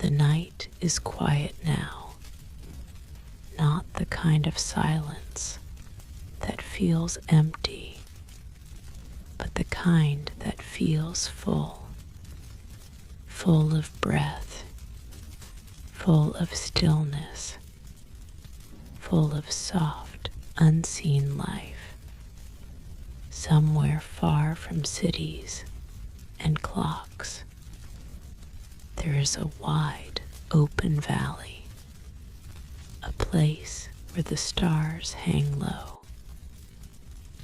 The night is quiet now, not the kind of silence that feels empty, but the kind that feels full, full of breath, full of stillness, full of soft, unseen life. Somewhere far from cities and clocks, there is a wide, open valley, a place where the stars hang low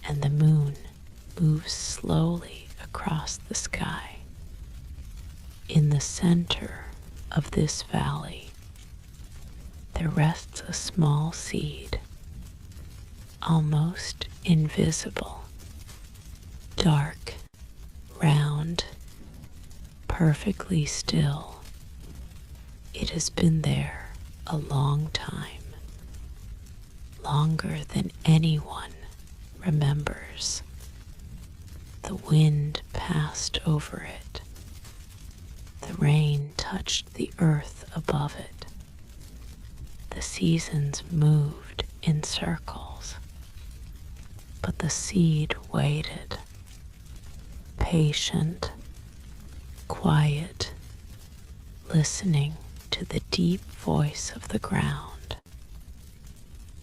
and the moon moves slowly across the sky. In the center of this valley, there rests a small seed, almost invisible, dark, round, perfectly still. It has been there a long time, longer than anyone remembers. The wind passed over it. The rain touched the earth above it. The seasons moved in circles, but the seed waited, patient, quiet, listening to the deep voice of the ground.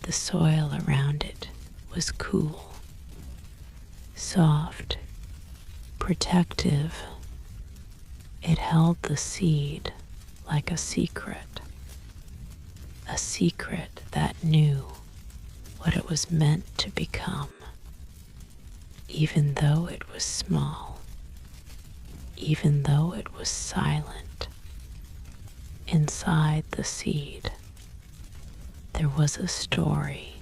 The soil around it was cool, soft, protective. It held the seed like a secret that knew what it was meant to become, even though it was small, even though it was silent. Inside the seed, there was a story,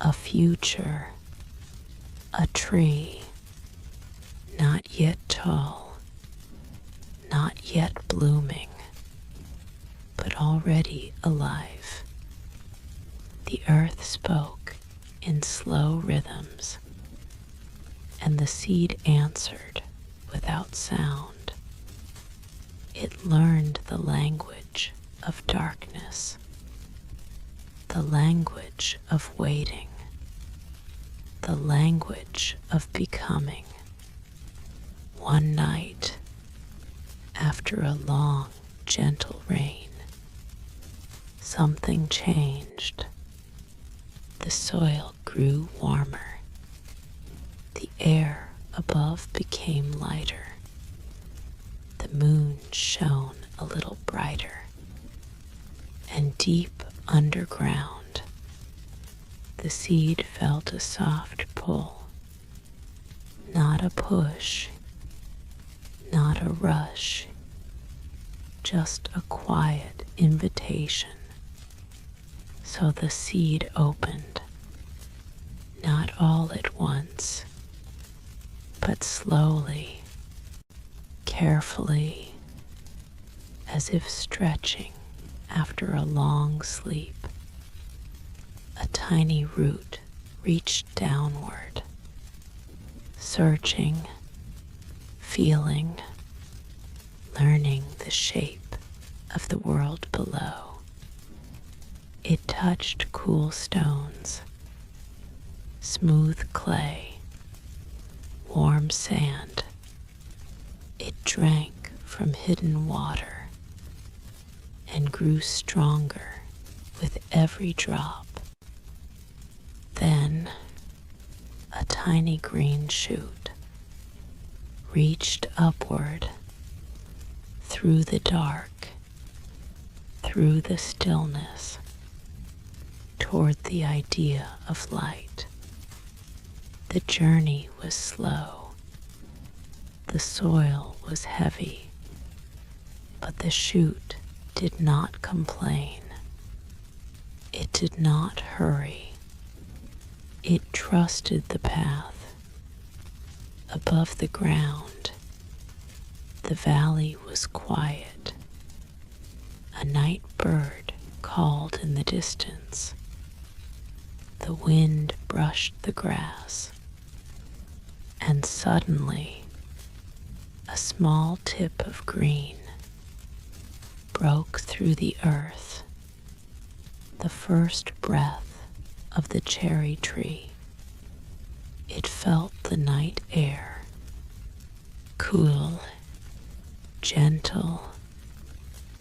a future, a tree, not yet tall, not yet blooming, but already alive. The earth spoke in slow rhythms, and the seed answered without sound. It learned the language of darkness, the language of waiting, the language of becoming. One night, after a long, gentle rain, something changed. The soil grew warmer. The air above became lighter. The moon shone a little brighter. And deep underground, the seed felt a soft pull. Not a push, not a rush, just a quiet invitation. So the seed opened, not all at once, but slowly, carefully, as if stretching after a long sleep. A tiny root reached downward, searching, feeling, learning the shape of the world below. It touched cool stones, smooth clay, warm sand. It drank from hidden water and grew stronger with every drop. Then a tiny green shoot reached upward through the dark, through the stillness, toward the idea of light. The journey was slow. The soil was heavy, but the shoot did not complain. It did not hurry. It trusted the path. Above the ground, the valley was quiet. A night bird called in the distance. The wind brushed the grass, and suddenly a small tip of green broke through the earth, the first breath of the cherry tree. It felt the night air, cool, gentle,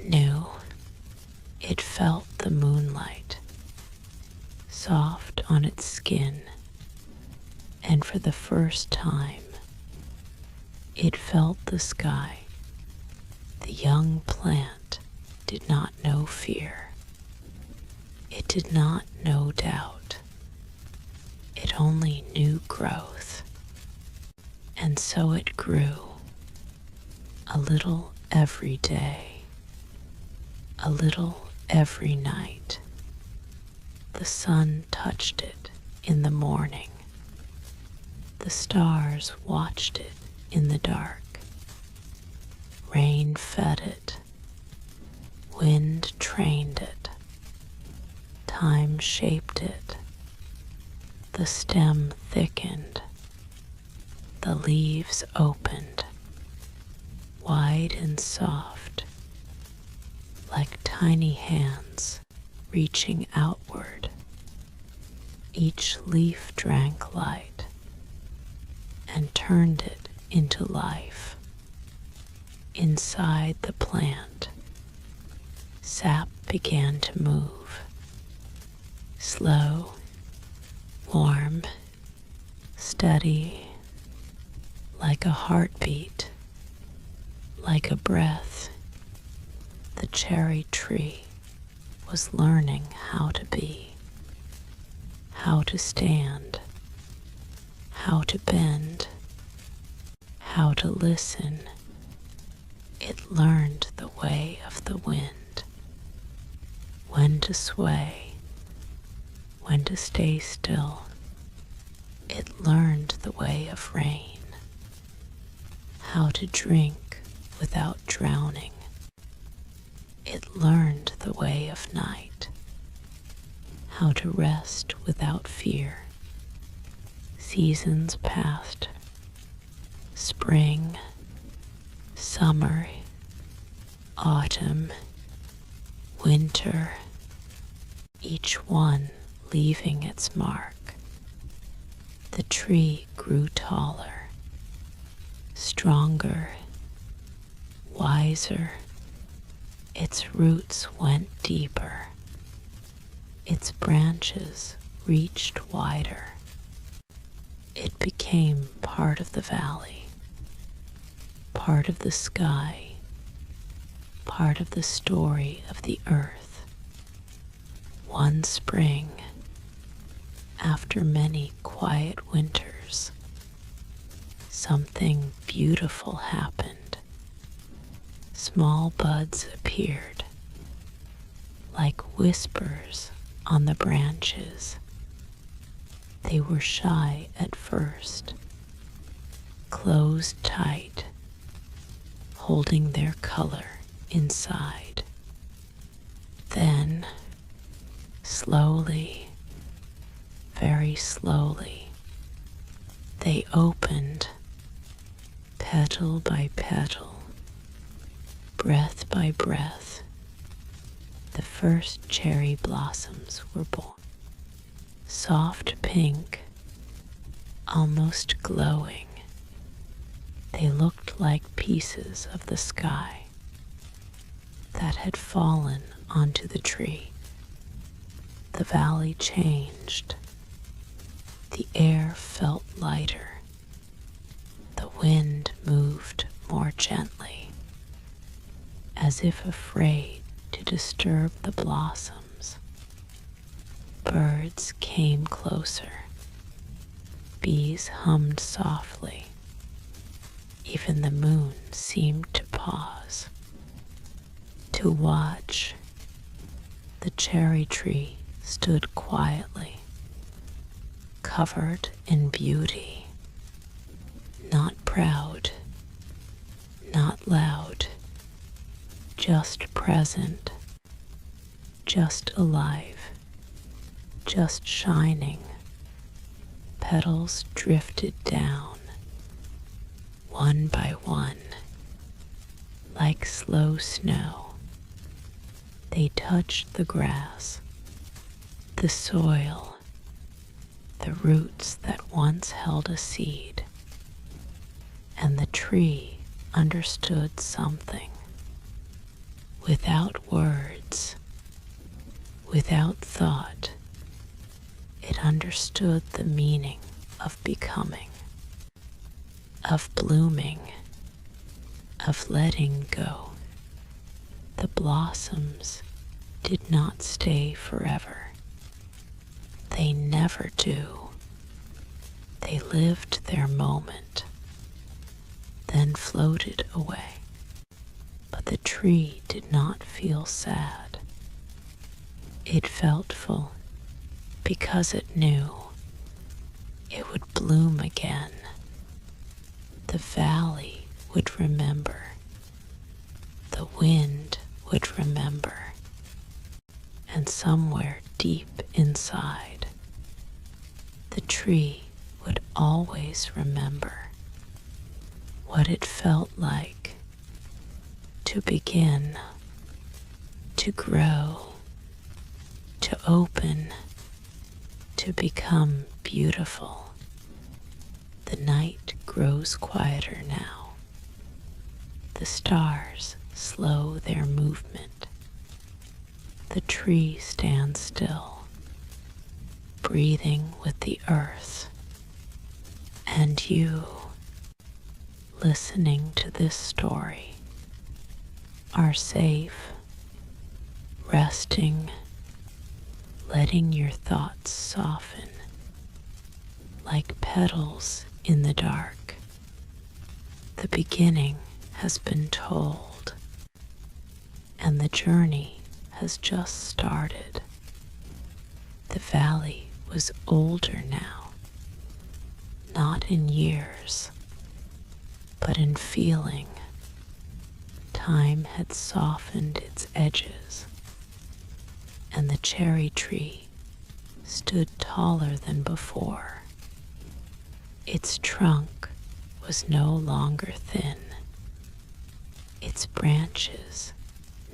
new. It felt the moonlight, soft on its skin, and for the first time, it felt the sky. The young plant did not know fear. It did not know doubt. It only knew growth. And so it grew, a little every day, a little every night. The sun touched it in the morning. The stars watched it in the dark. Rain fed it. Wind trained it. Time shaped it. The stem thickened. The leaves opened, wide and soft, like tiny hands reaching outward. Each leaf drank light and turned it into life. Inside the plant, sap began to move, slow, warm, steady, like a heartbeat, like a breath. The cherry tree was learning how to be, how to stand, how to bend, how to listen. It learned the way of the wind, when to sway, when to stay still. It learned the way of rain, how to drink without drowning. It learned the way of night, how to rest without fear. Seasons passed, spring, summer, autumn, winter, each one leaving its mark. The tree grew taller, stronger, wiser. Its roots went deeper. Its branches reached wider. It became part of the valley, part of the sky, part of the story of the earth. One spring, after many quiet winters, something beautiful happened. Small buds appeared, like whispers on the branches. They were shy at first, closed tight, holding their color inside. Then, slowly, very slowly, they opened, petal by petal, breath by breath. The first cherry blossoms were born. Soft pink, almost glowing. They looked like pieces of the sky that had fallen onto the tree. The valley changed. The air felt lighter. The wind moved more gently, as if afraid to disturb the blossoms. Birds came closer. Bees hummed softly. Even the moon seemed to pause, to watch. The cherry tree stood quietly, covered in beauty, not proud, not loud, just present, just alive, just shining. Petals drifted down, one by one, like slow snow, They touched the grass, the soil, the roots that once held a seed, and the tree understood something. Without words, without thought, it understood the meaning of becoming, of blooming, of letting go. The blossoms did not stay forever. They never do. They lived their moment, then floated away. But the tree did not feel sad. It felt full because it knew it would bloom again. The valley would remember. The wind would remember. And somewhere deep inside, the tree would always remember what it felt like to begin, to grow, to open, to become beautiful. The night grows quieter now. The stars slow their movement. The tree stands still, breathing with the earth. And you, listening to this story, are safe, resting, letting your thoughts soften like petals in the dark. The beginning has been told, and the journey has just started. The valley was older now, not in years, but in feeling. Time had softened its edges, and the cherry tree stood taller than before. Its trunk was no longer thin, its branches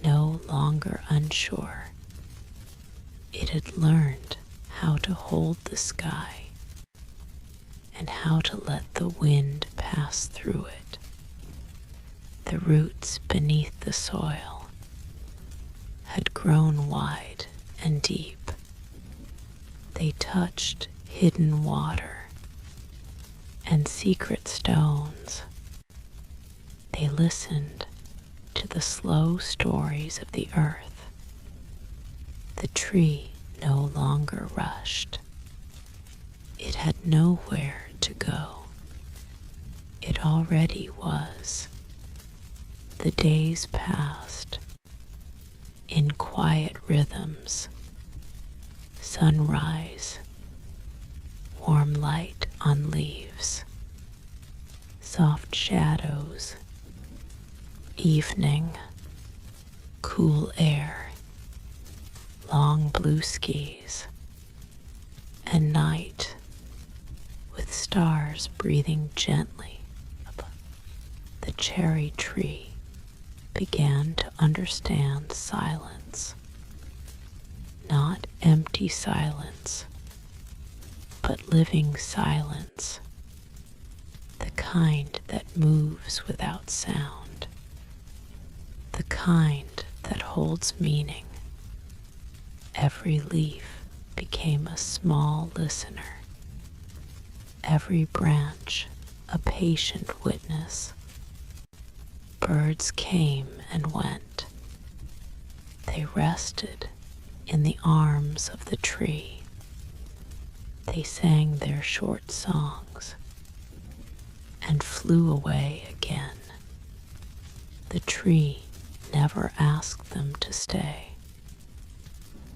no longer unsure. It had learned how to hold the sky and how to let the wind pass through it. The roots beneath the soil had grown wide and deep. They touched hidden water and secret stones. They listened to the slow stories of the earth. The tree no longer rushed. It had nowhere to go. It already was. The days passed in quiet rhythms. Sunrise, warm light on leaves, soft shadows, evening, cool air, long blue skies, and night with stars breathing gently above. The cherry tree began to understand silence, not empty silence, but living silence, the kind that moves without sound, the kind that holds meaning. Every leaf became a small listener, every branch a patient witness. Birds came and went. They rested in the arms of the tree. They sang their short songs and flew away again. The tree never asked them to stay.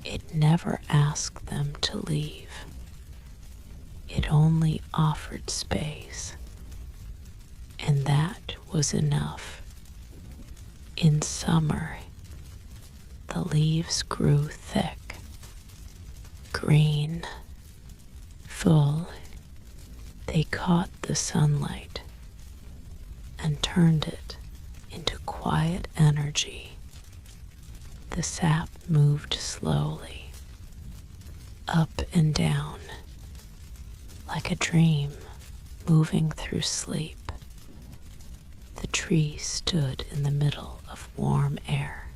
It never asked them to leave. It only offered space, and that was enough. In summer, the leaves grew thick, green, full. They caught the sunlight and turned it into quiet energy. The sap moved slowly, up and down, like a dream moving through sleep. The tree stood in the middle of warm air,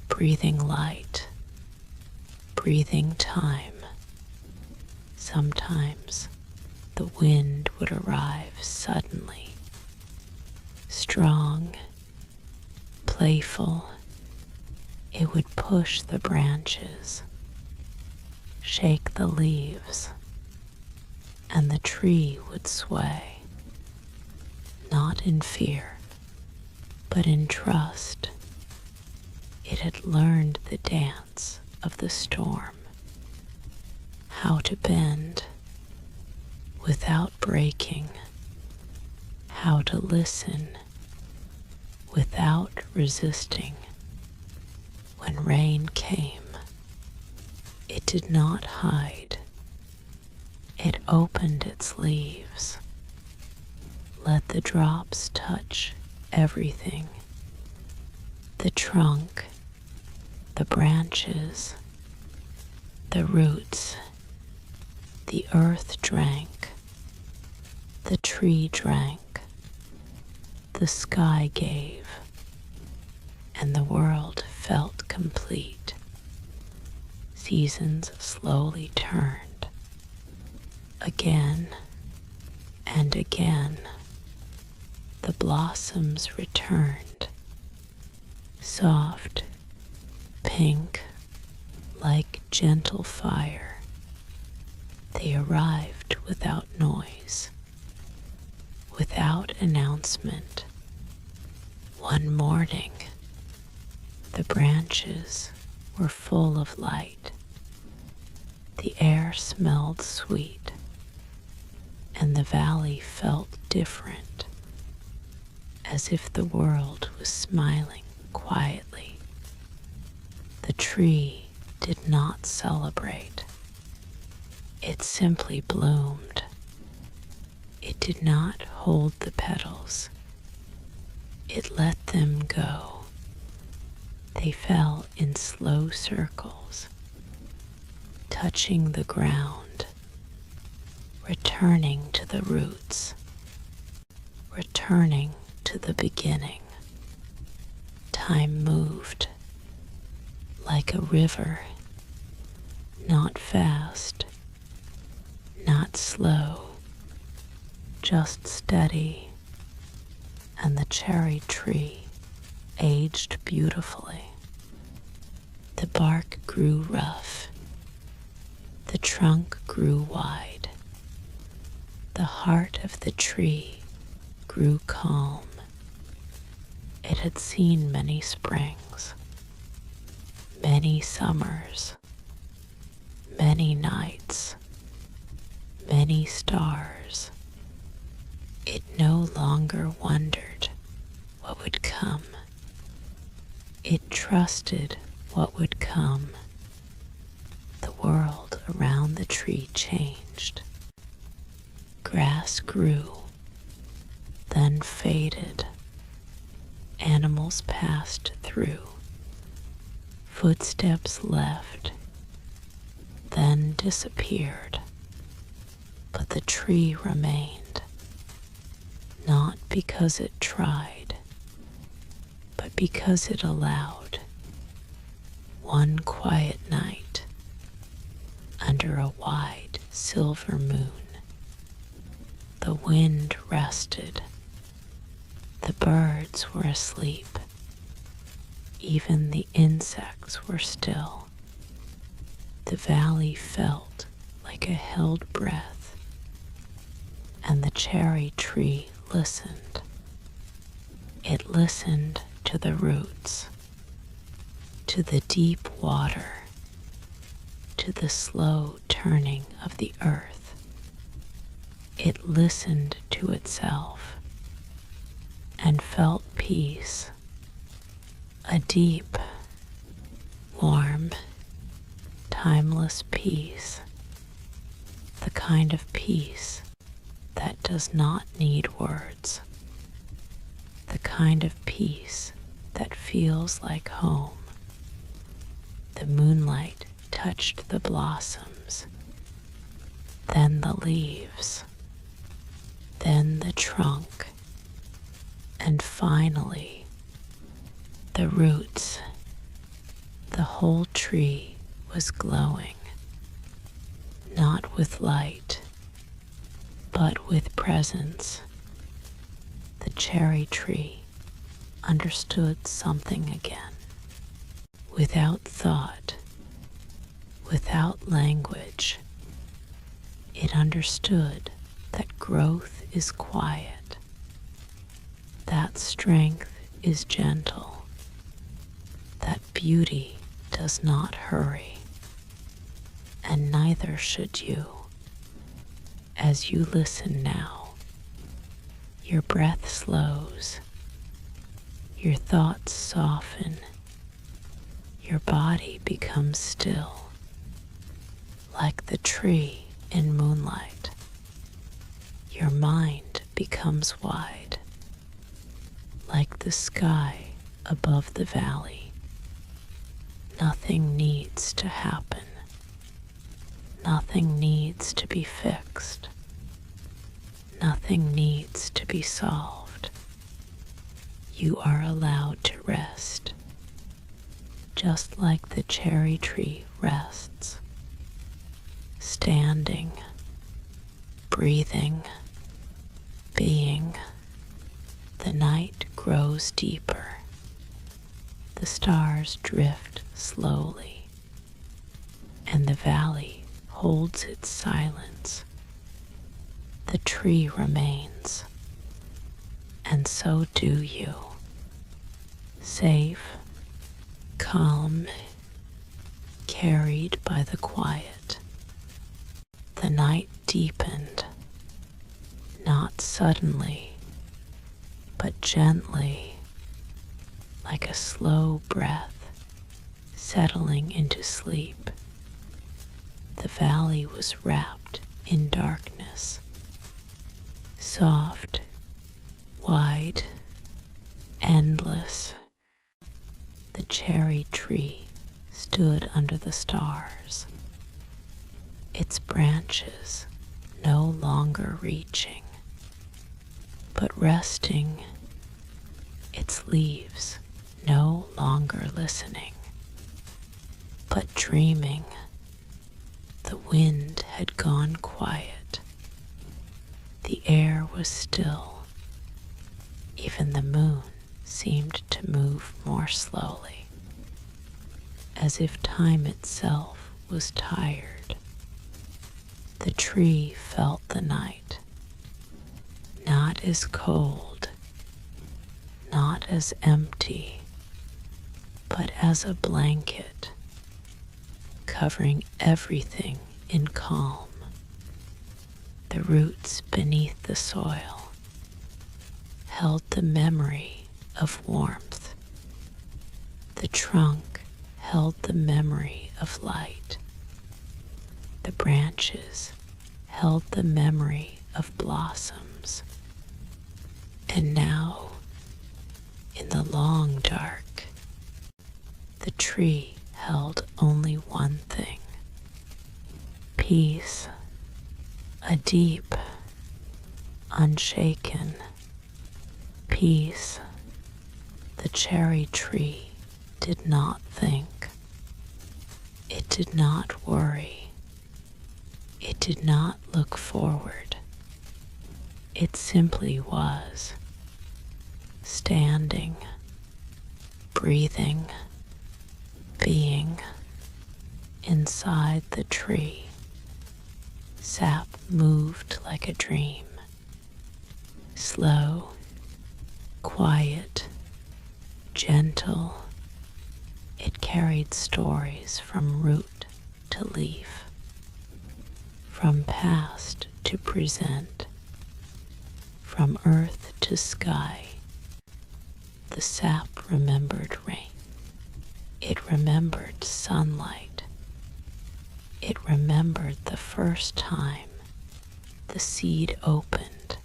breathing light, breathing time. Sometimes the wind would arrive suddenly, strong, playful. It would push the branches, shake the leaves, and the tree would sway, not in fear, but in trust. It had learned the dance of the storm, how to bend without breaking, how to listen without resisting. When rain came, it did not hide. It opened its leaves, let the drops touch everything. The trunk, the branches, the roots. The earth drank, the tree drank, the sky gave, and the world felt complete. Seasons slowly turned, again and again. The blossoms returned, soft, pink, like gentle fire. They arrived without noise, without announcement. One morning, the branches were full of light. The air smelled sweet, and the valley felt different, as if the world was smiling quietly. The tree did not celebrate. It simply bloomed. It did not hold the petals. It let them go. They fell in slow circles, touching the ground, returning to the roots, returning to the beginning. Time moved like a river, not fast, not slow, just steady, and the cherry tree aged beautifully. The bark grew rough, the trunk grew wide, the heart of the tree grew calm. It had seen many springs, many summers, many nights, many stars. It no longer wondered what would come. It trusted what would come. The world around the tree changed. Grass grew, then faded. Animals passed through. Footsteps left, then disappeared. But the tree remained, not because it tried, but because it allowed. One quiet night, under a wide silver moon, the wind rested. The birds were asleep. Even the insects were still. The valley felt like a held breath, and the cherry tree listened. It listened to the roots, to the deep water, to the slow turning of the earth. It listened to itself and felt peace, a deep, warm, timeless peace, the kind of peace that does not need words, the kind of peace that feels like home. The moonlight touched the blossoms, then the leaves, then the trunk, and finally the roots. The whole tree was glowing, not with light, but with presence. The cherry tree understood something again. Without thought, without language, it understood that growth is quiet, that strength is gentle, that beauty does not hurry, and neither should you. As you listen now, your breath slows, your thoughts soften, your body becomes still, like the tree in moonlight. Your mind becomes wide, like the sky above the valley. Nothing needs to happen. Nothing needs to be fixed. Nothing needs to be solved. You are allowed to rest, just like the cherry tree rests, standing, breathing, being. The night grows deeper. The stars drift slowly, and the valley holds its silence. The tree remains, and so do you. Safe, calm, carried by the quiet. The night deepened, not suddenly, but gently, like a slow breath settling into sleep. The valley was wrapped in darkness, soft, wide, endless. The cherry tree stood under the stars, its branches no longer reaching, but resting, its leaves no longer listening, but dreaming. The wind had gone quiet. The air was still. Even the moon seemed to move more slowly, as if time itself was tired. The tree felt the night, not as cold, not as empty, but as a blanket, covering everything in calm. The roots beneath the soil held the memory of warmth. The trunk held the memory of light. The branches held the memory of blossoms. And now, in the long dark, the tree held only one thing: peace, a deep, unshaken peace. The cherry tree did not think. It did not worry. It did not look forward. It simply was, standing, breathing, being. Inside the tree, sap moved like a dream, slow, quiet, gentle. It carried stories from root to leaf, from past to present, from earth to sky. The sap remembered rain. It remembered sunlight. It remembered the first time the seed opened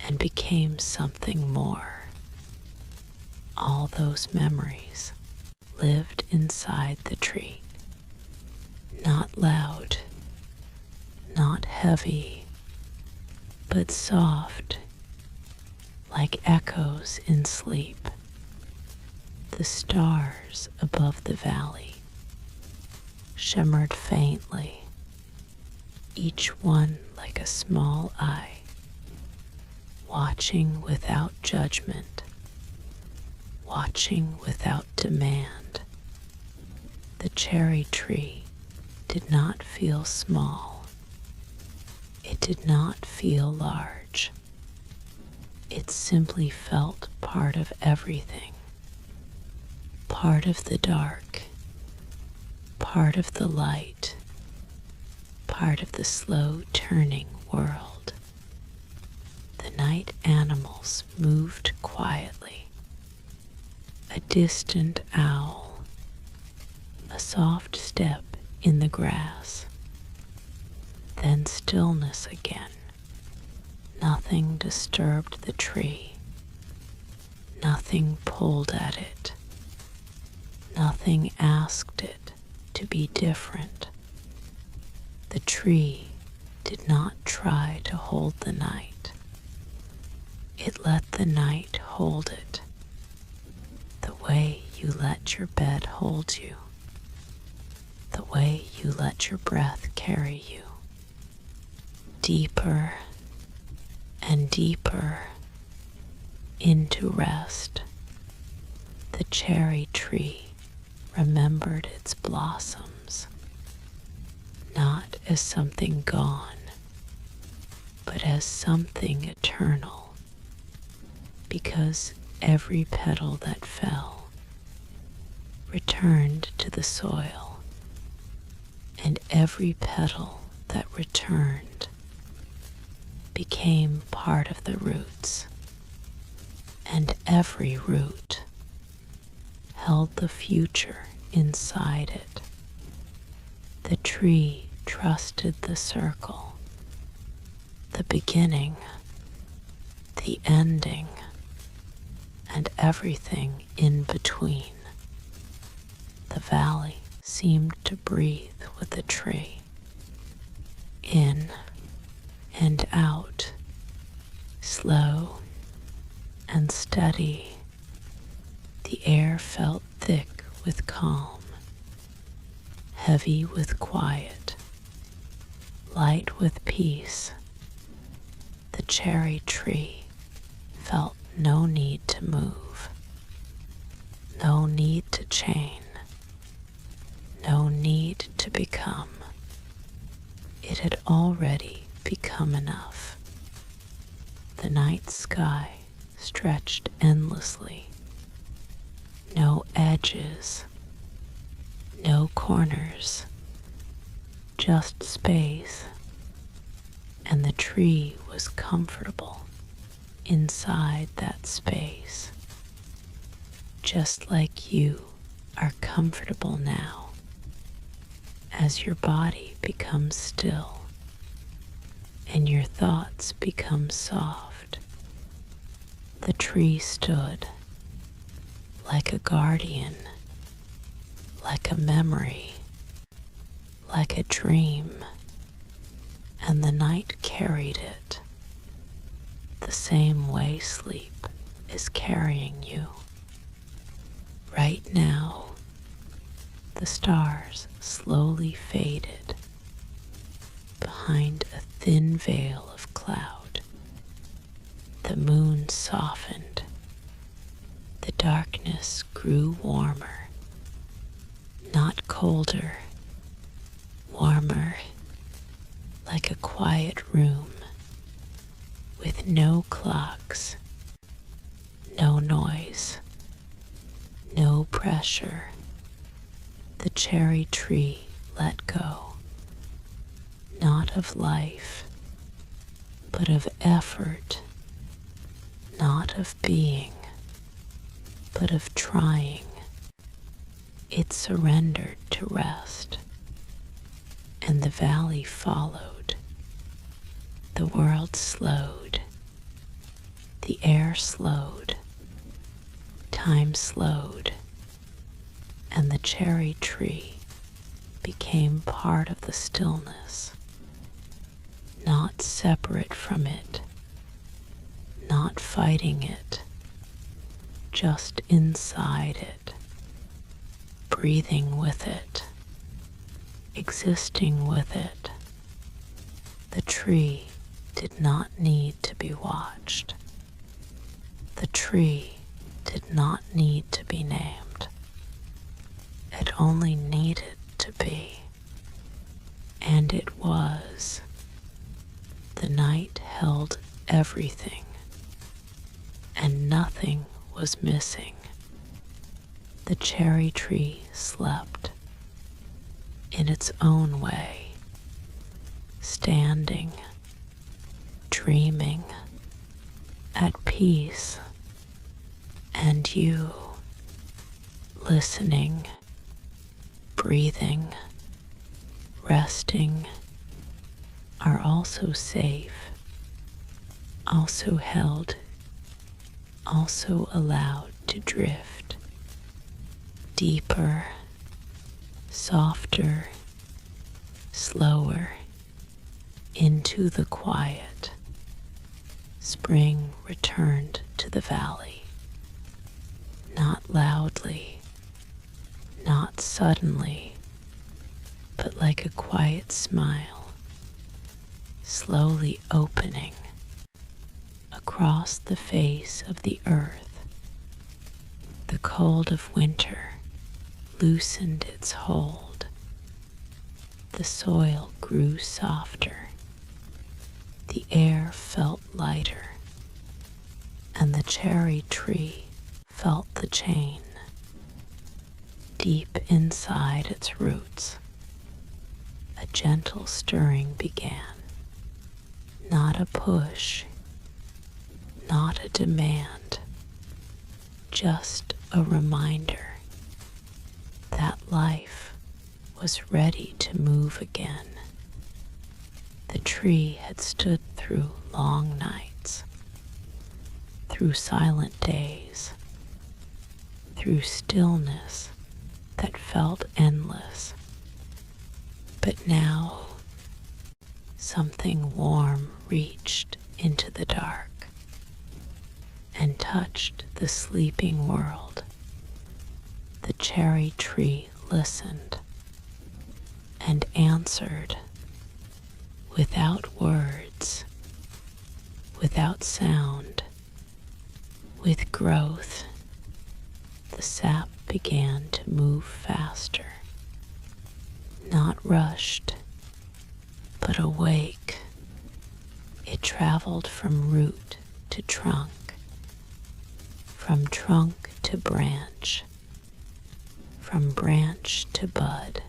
and became something more. All those memories lived inside the tree. Not loud, not heavy, but soft, like echoes in sleep. The stars above the valley shimmered faintly, each one like a small eye, watching without judgment, watching without demand. The cherry tree did not feel small. It did not feel large. It simply felt part of everything. Part of the dark, part of the light, part of the slow turning world. The night animals moved quietly. A distant owl, a soft step in the grass, then stillness again. Nothing disturbed the tree. Nothing pulled at it. Nothing asked it to be different. The tree did not try to hold the night. It let the night hold it, the way you let your bed hold you, the way you let your breath carry you, deeper and deeper into rest. The cherry tree remembered its blossoms, not as something gone, but as something eternal, because every petal that fell returned to the soil, and every petal that returned became part of the roots, and every root held the future inside it. The tree trusted the circle, the beginning, the ending, and everything in between. The valley seemed to breathe with the tree, in and out, slow and steady. The air felt thick with calm, heavy with quiet, light with peace. The cherry tree felt no need to move, no need to chain, no need to become. It had already become enough. The night sky stretched endlessly. No edges, no corners, just space, and the tree was comfortable inside that space, just like you are comfortable now as your body becomes still and your thoughts become soft. The tree stood like a guardian, like a memory, like a dream, and the night carried it the same way sleep is carrying you. Right now, the stars slowly faded behind a thin veil of cloud. The moon softened. The darkness grew warmer, not colder, warmer, like a quiet room with no clocks, no noise, no pressure. The cherry tree let go, not of life, but of effort, not of being, but of trying. It surrendered to rest, and the valley followed. The world slowed, the air slowed, time slowed, and the cherry tree became part of the stillness, not separate from it, not fighting it, just inside it, breathing with it, existing with it. The tree did not need to be watched. The tree did not need to be named. It only needed to be. And it was. The night held everything, and nothing was missing. The cherry tree slept in its own way, standing, dreaming, at peace, and you, listening, breathing, resting, are also safe, also held, also allowed to drift deeper, softer, slower, into the quiet. Spring returned to the valley, not loudly, not suddenly, but like a quiet smile, slowly opening across the face of the earth. The cold of winter loosened its hold. The soil grew softer. The air felt lighter, and the cherry tree felt the chain deep inside its roots. A gentle stirring began, not a push, not a demand, just a reminder that life was ready to move again. The tree had stood through long nights, through silent days, through stillness that felt endless. But now, something warm reached into the dark and touched the sleeping world. The cherry tree listened and answered without words, without sound, with growth. The sap began to move faster, not rushed, but awake. It traveled from root to trunk, from trunk to branch, from branch to bud,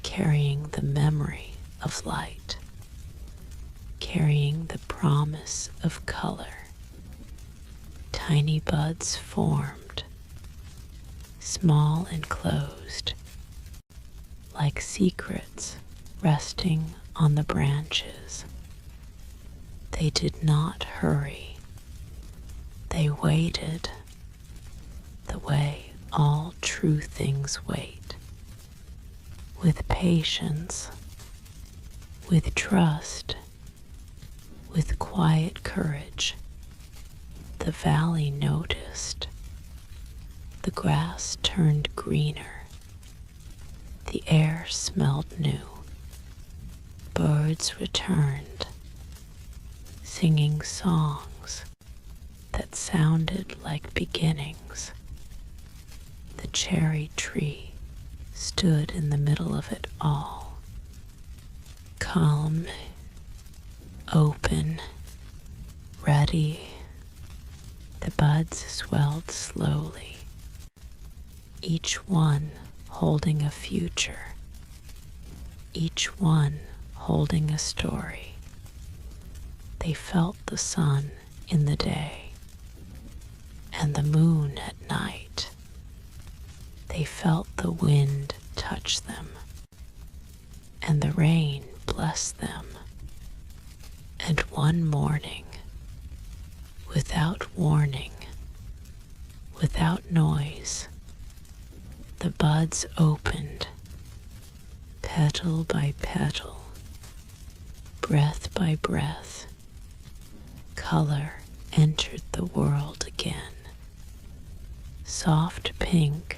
carrying the memory of light, carrying the promise of color. Tiny buds formed, small and closed, like secrets resting on the branches. They did not hurry. They waited the way all true things wait, with patience, with trust, with quiet courage. The valley noticed. The grass turned greener. The air smelled new. Birds returned, singing songs that sounded like beginnings. The cherry tree stood in the middle of it all, calm, open, ready. The buds swelled slowly, each one holding a future, each one holding a story. They felt the sun in the day and the moon at night. They felt the wind touch them and the rain bless them. And one morning, without warning, without noise, The buds opened, petal by petal, breath by breath. Color entered the world again. Soft pink,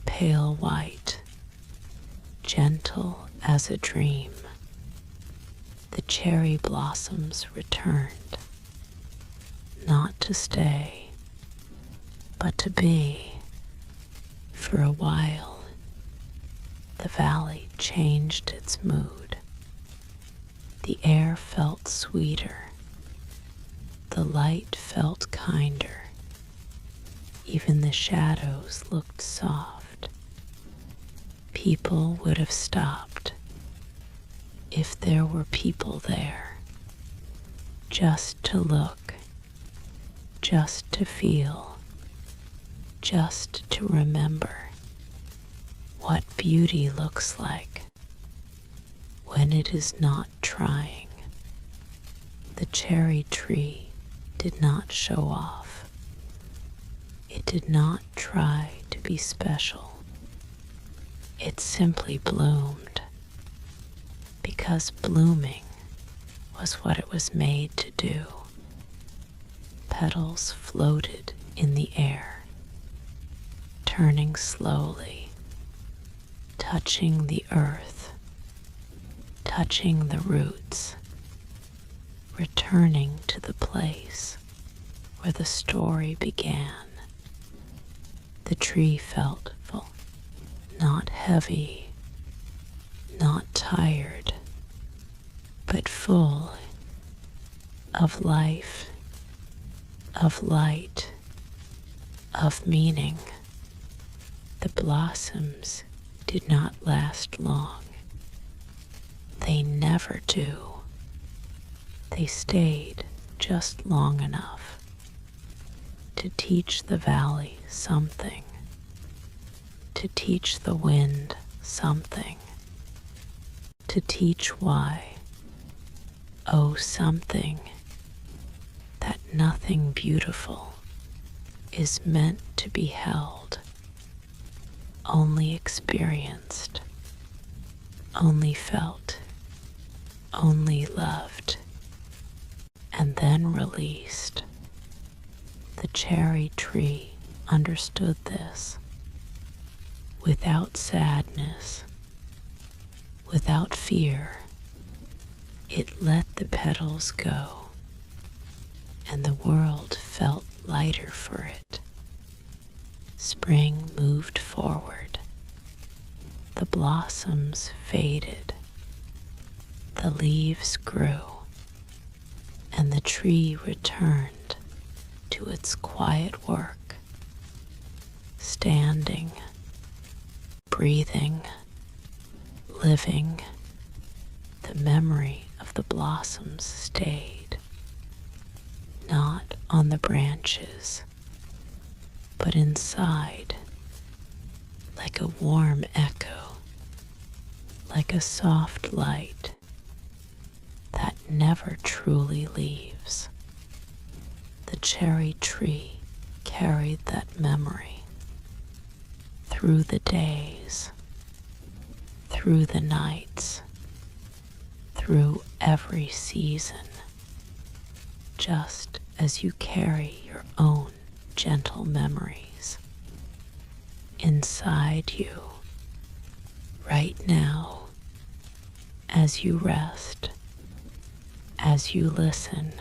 pale white, gentle as a dream. The cherry blossoms returned, not to stay, but to be. For a while, the valley changed its mood. The air felt sweeter. The light felt kinder. Even the shadows looked soft. People would have stopped if there were people there, just to look, just to feel, just to remember what beauty looks like when it is not trying. The cherry tree did not show off. It did not try to be special. It simply bloomed because blooming was what it was made to do. Petals floated in the air, turning slowly, touching the earth, touching the roots, returning to the place where the story began. The tree felt full, not heavy, not tired, but full of life, of light, of meaning. The blossoms did not last long. They never do. They stayed just long enough to teach the valley something, to teach the wind something, to teach why, oh, something, that nothing beautiful is meant to be held, only experienced, only felt, only loved, and then released. The cherry tree understood this. Without sadness, without fear, it let the petals go, and the world felt lighter for it. Spring moved forward. The blossoms faded. The leaves grew, and the tree returned to its quiet work, standing, breathing, living. The memory of the blossoms stayed, not on the branches, but inside, like a warm echo, like a soft light that never truly leaves. The cherry tree carried that memory through the days, through the nights, through every season, just as you carry your own gentle memories inside you right now, as you rest, as you listen,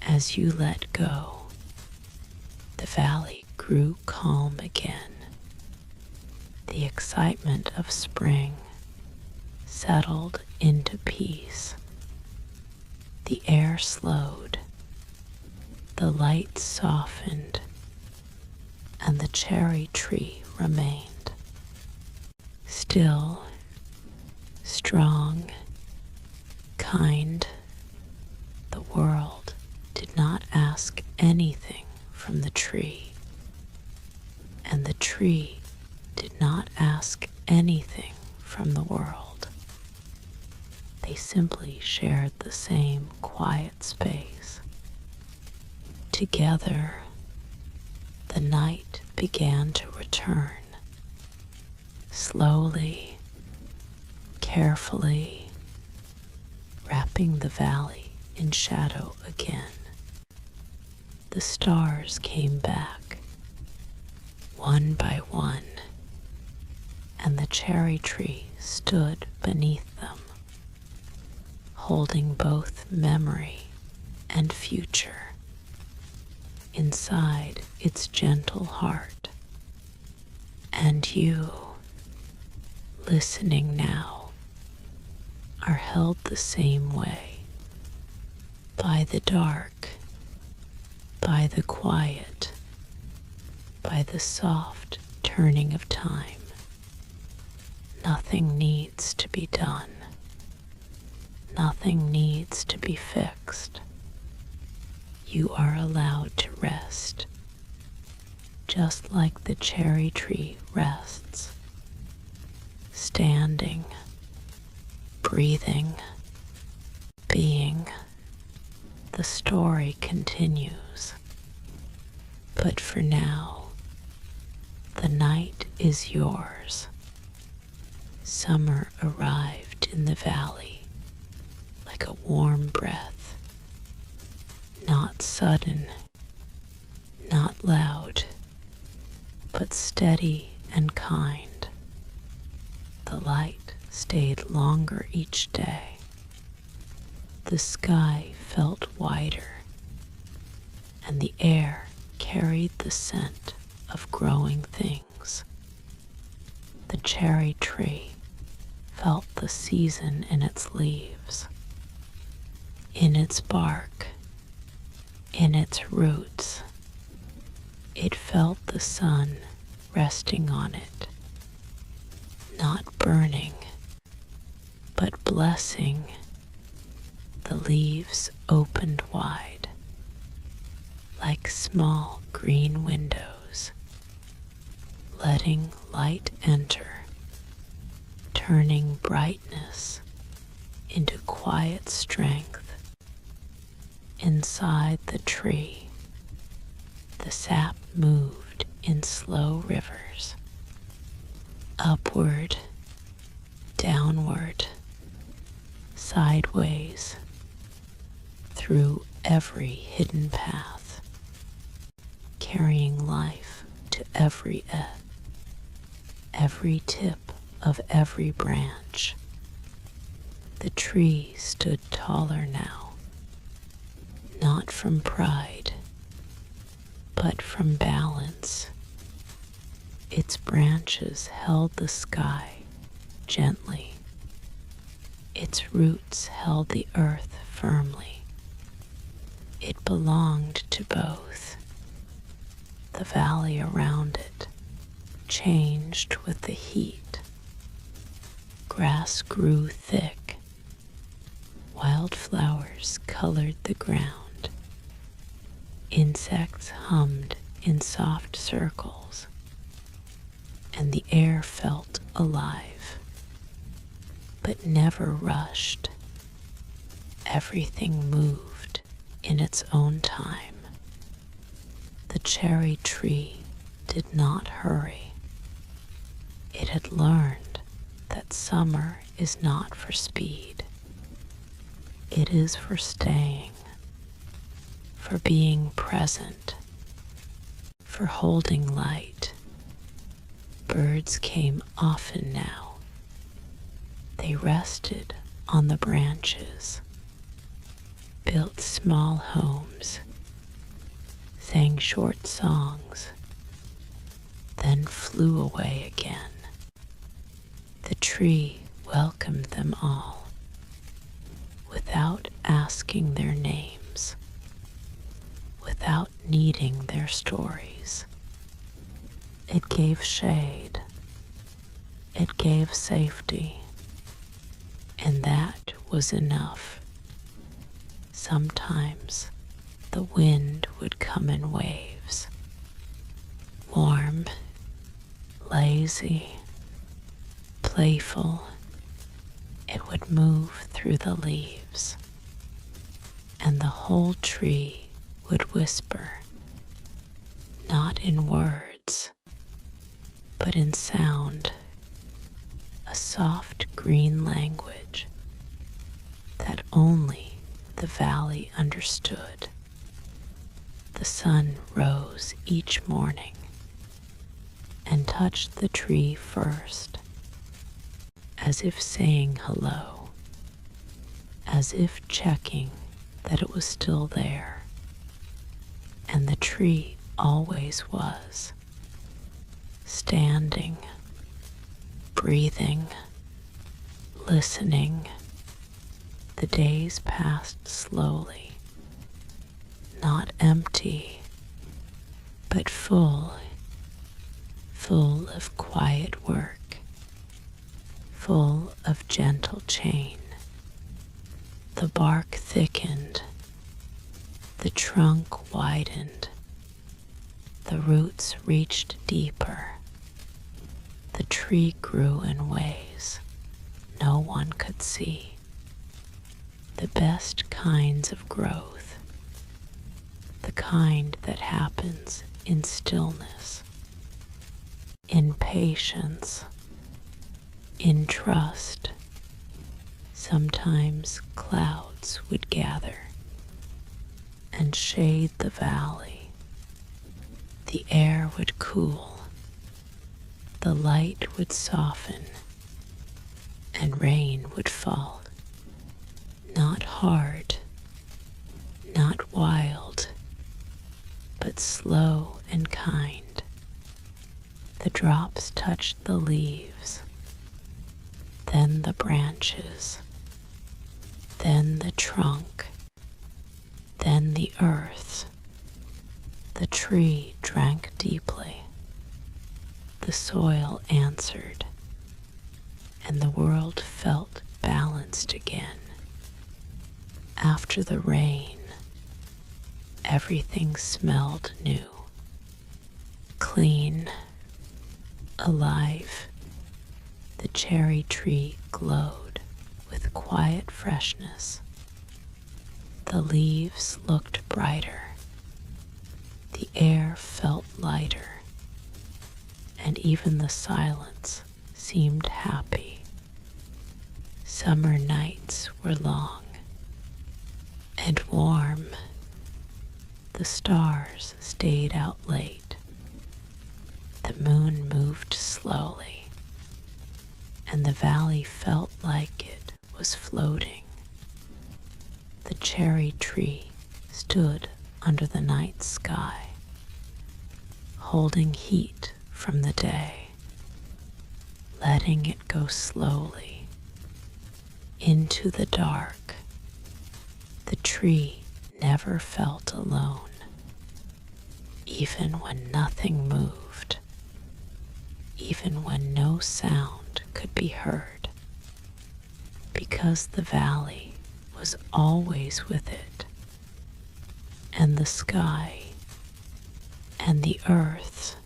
as you let go. The valley grew calm again. The excitement of spring settled into peace. The air slowed, the light softened, and the cherry tree remained. Still, strong, kind. The world did not ask anything from the tree, and the tree did not ask anything from the world. They simply shared the same quiet space. Together, the night began to return, slowly, carefully, wrapping the valley in shadow again. The stars came back, one by one, and the cherry tree stood beneath them, holding both memory and future inside its gentle heart. And you, listening now, are held the same way, by the dark, by the quiet, by the soft turning of time. Nothing needs to be done. Nothing needs to be fixed. You are allowed to rest, just like the cherry tree rests, standing, breathing, being. The story continues. But for now, the night is yours. Summer arrived in the valley like a warm breath, not sudden, not loud, but steady and kind. The light stayed longer each day. The sky felt wider, and the air carried the scent of growing things. The cherry tree felt the season in its leaves, in its bark, in its roots. It felt the sun resting on it, not burning, but blessing. The leaves opened wide, like small green windows, letting light enter, turning brightness into quiet strength. Inside the tree, the sap moved in slow rivers, upward, downward, sideways, through every hidden path, carrying life to every edge, every tip of every branch. The tree stood taller now, not from pride, but from balance. Its branches held the sky gently. Its roots held the earth firmly. It belonged to both. The valley around it changed with the heat. Grass grew thick. Wildflowers colored the ground. Insects hummed in soft circles, and the air felt alive, but never rushed. Everything moved in its own time. The cherry tree did not hurry. It had learned that summer is not for speed. It is for staying, for being present, for holding light. Birds came often now. They rested on the branches, built small homes, sang short songs, then flew away again. The tree welcomed them all, without asking their names, without needing their stories. It gave shade, it gave safety, and that was enough. Sometimes the wind would come in waves, warm, lazy, playful. It would move through the leaves, and the whole tree would whisper, not in words, but in sound, a soft green language that only the valley understood. The sun rose each morning and touched the tree first, as if saying hello, as if checking that it was still there. And the tree always was, standing, breathing, listening. The days passed slowly, not empty, but full of quiet work, full of gentle change. The bark thickened, the trunk widened, the roots reached deeper. The tree grew in ways no one could see. The best kinds of growth, the kind that happens in stillness, in patience, in trust. Sometimes clouds would gather and shade the valley. The air would cool, the light would soften, and rain would fall. Not hard, not wild, but slow and kind. The drops touched the leaves, then the branches, then the trunk, then the earth. The tree drank deeply. The soil answered, and the world felt balanced again. After the rain, everything smelled new, clean, alive. The cherry tree glowed with quiet freshness. The leaves looked brighter. The air felt lighter, and even the silence seemed happy. Summer nights were long and warm. The stars stayed out late. The moon moved slowly, and the valley felt like it was floating. The cherry tree stood under the night sky, holding heat from the day, letting it go slowly into the dark. The tree never felt alone, even when nothing moved, even when no sound could be heard, because the valley was always with it, and the sky, and the earth,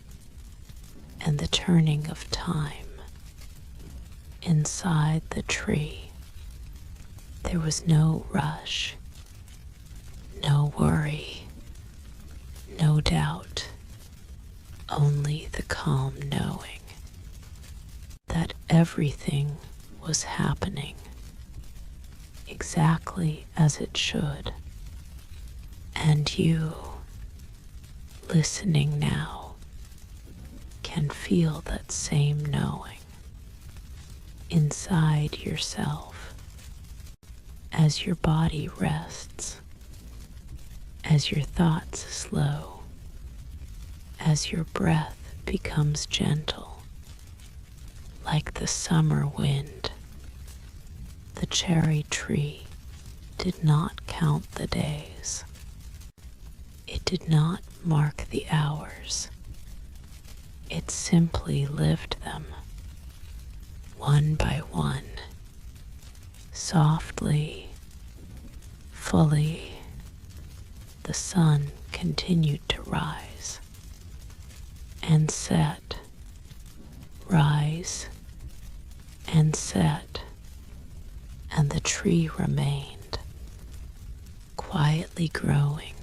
and the turning of time. Inside the tree, there was no rush, no worry, no doubt, only the calm knowing that everything was happening exactly as it should. And you, listening now, can feel that same knowing inside yourself as your body rests, as your thoughts slow, as your breath becomes gentle, like the summer wind. The cherry tree did not count the days. It did not mark the hours. It simply lived them, one by one, softly, fully. The sun continued to rise and set, rise and set, and the tree remained, quietly growing,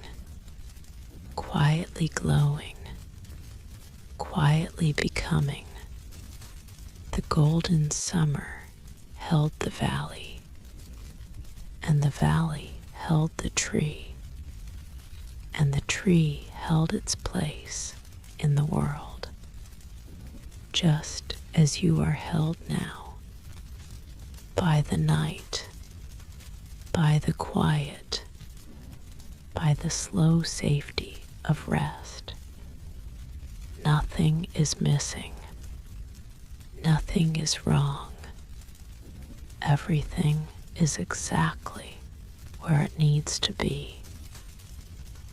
quietly glowing, quietly becoming golden summer held the valley, and the valley held the tree, and the tree held its place in the world, just as you are held now, by the night, by the quiet, by the slow safety of rest. Nothing is missing. Nothing is wrong. Everything is exactly where it needs to be.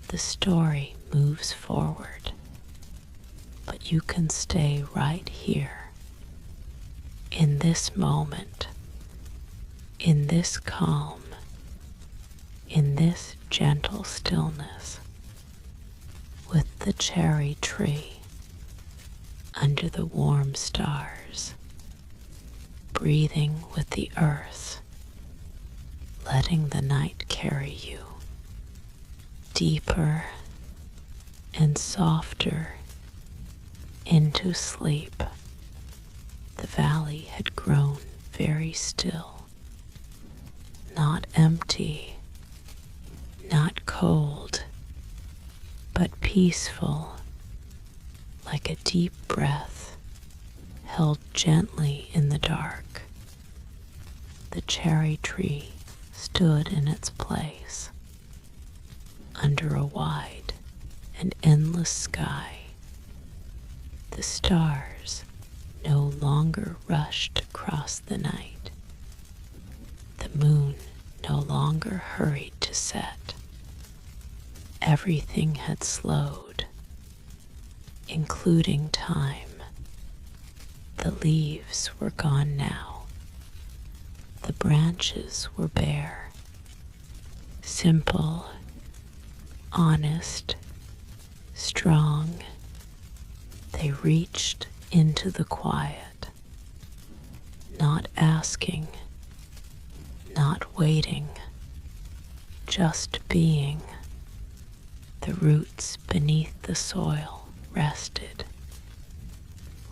The story moves forward, but you can stay right here, in this moment, in this calm, in this gentle stillness, with the cherry tree under the warm stars, breathing with the earth, letting the night carry you deeper and softer into sleep. The valley had grown very still, not empty, not cold, but peaceful, like a deep breath held gently in the dark. The cherry tree stood in its place, under a wide and endless sky. The stars no longer rushed across the night. The moon no longer hurried to set. Everything had slowed, including time. The leaves were gone now. The branches were bare. Simple, honest, strong, they reached into the quiet, not asking, not waiting, just being. The roots beneath the soil rested,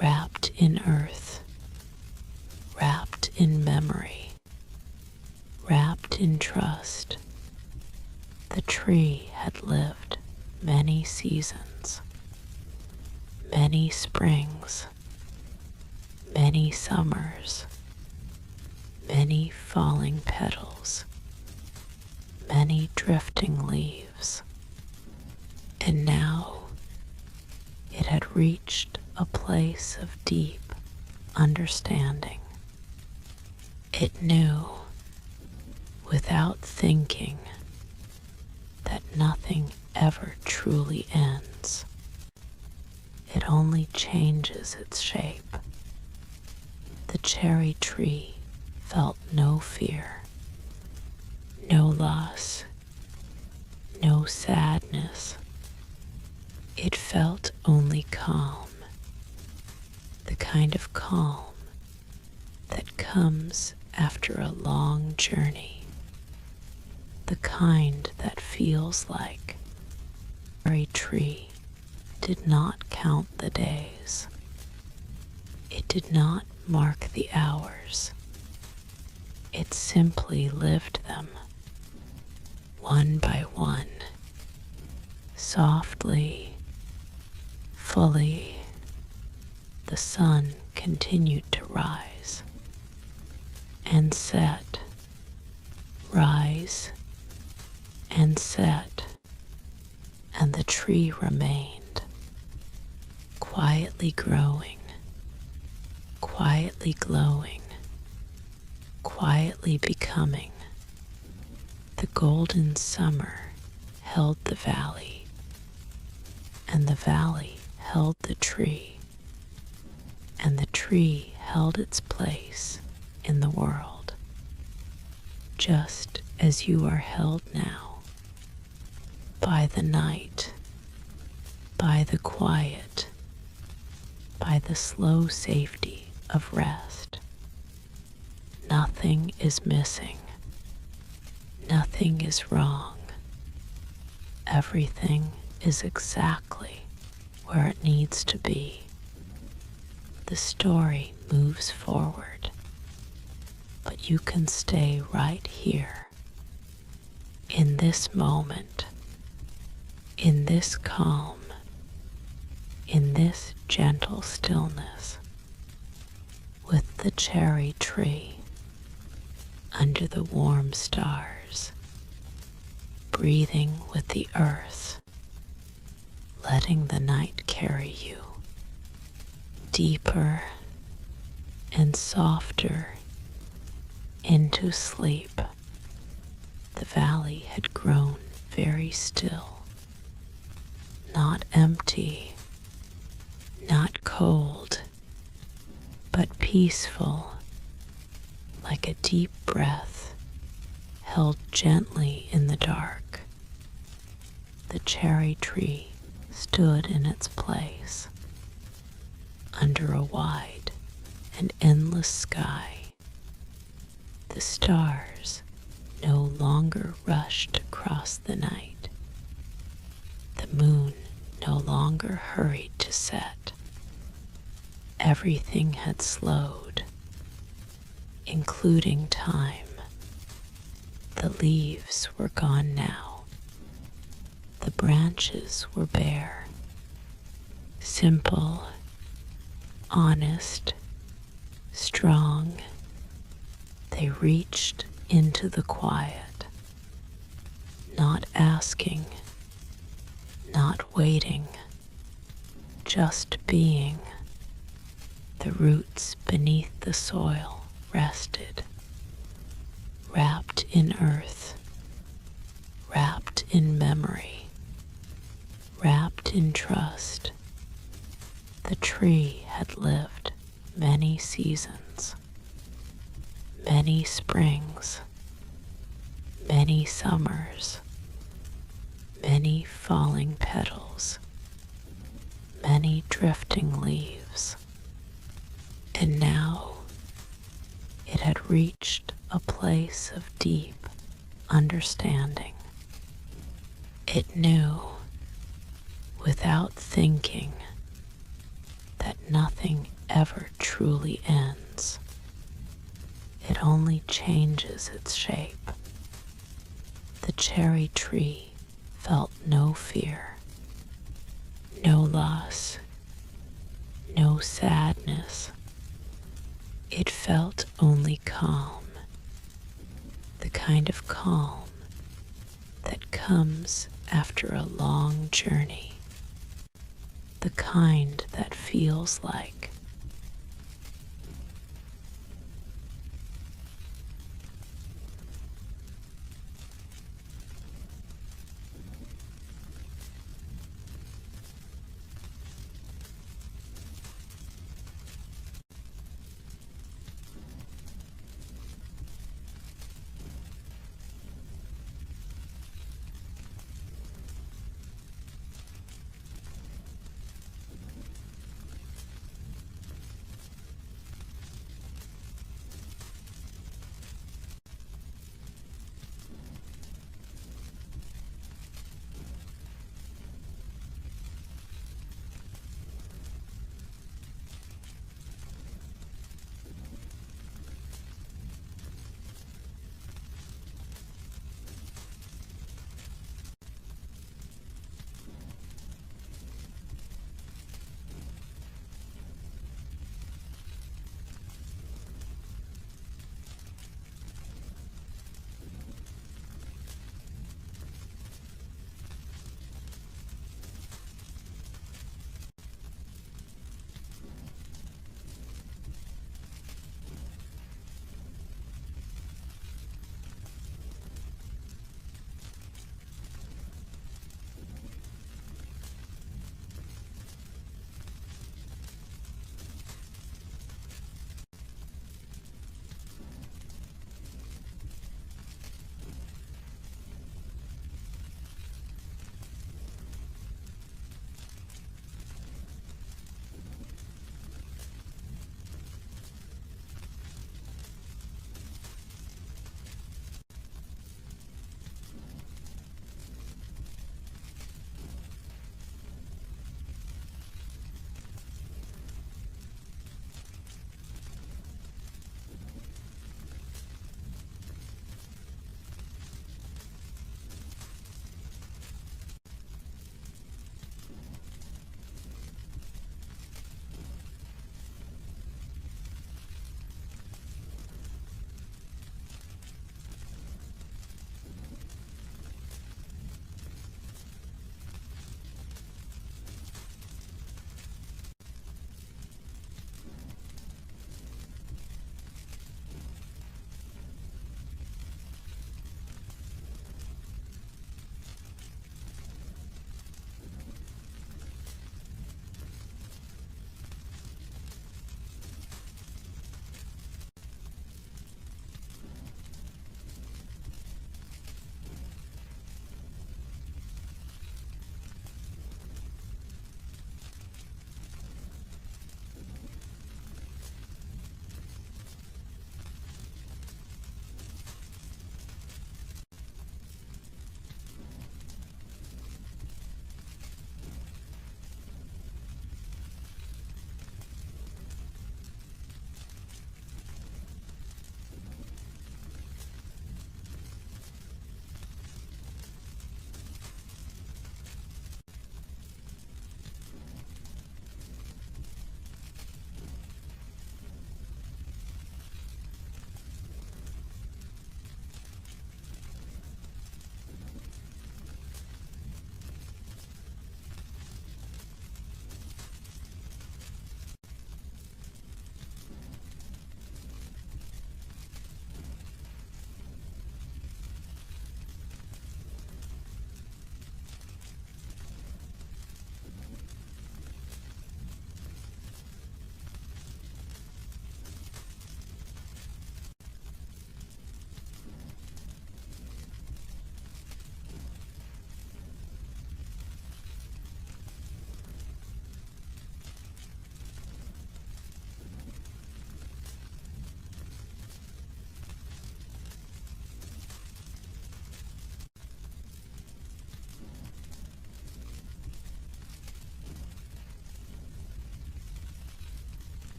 wrapped in earth, wrapped in memory, wrapped in trust. The tree had lived many seasons, many springs, many summers, many falling petals, many drifting leaves, and now it had reached a place of deep understanding. It knew, without thinking, that nothing ever truly ends. It only changes its shape. The cherry tree felt no fear, no loss, no sadness. It felt only calm, the kind of calm that comes after a long journey, the kind that feels like the cherry tree did not count the days. It did not mark the hours. It simply lived them, one by one, softly, fully. The sun continued to rise and set, rise and set, and the tree remained, quietly growing, quietly glowing, quietly becoming. The golden summer held the valley, and the valley held the tree, and the tree held its place in the world, just as you are held now, by the night, by the quiet, by the slow safety of rest. Nothing is missing. Nothing is wrong. Everything is exactly where it needs to be. The story moves forward, but you can stay right here, in this moment, in this calm, in this gentle stillness, with the cherry tree under the warm stars, breathing with the earth, letting the night carry you deeper and softer into sleep. The valley had grown very still, not empty, not cold, but peaceful, like a deep breath held gently in the dark. The cherry tree stood in its place, under a wide and endless sky. The stars no longer rushed across the night. The moon no longer hurried to set. Everything had slowed, including time. The leaves were gone now. The branches were bare, simple, honest, strong. They reached into the quiet, not asking, not waiting, just being. The roots beneath the soil rested, wrapped in earth, wrapped in memory, wrapped in trust. The tree had lived many seasons, many springs, many summers, many falling petals, many drifting leaves. And now it had reached a place of deep understanding. It knew, without thinking, that nothing ever truly ends. It only changes its shape. The cherry tree felt no fear, no loss, no sadness. It felt only calm, the kind of calm that comes after a long journey, the kind that feels like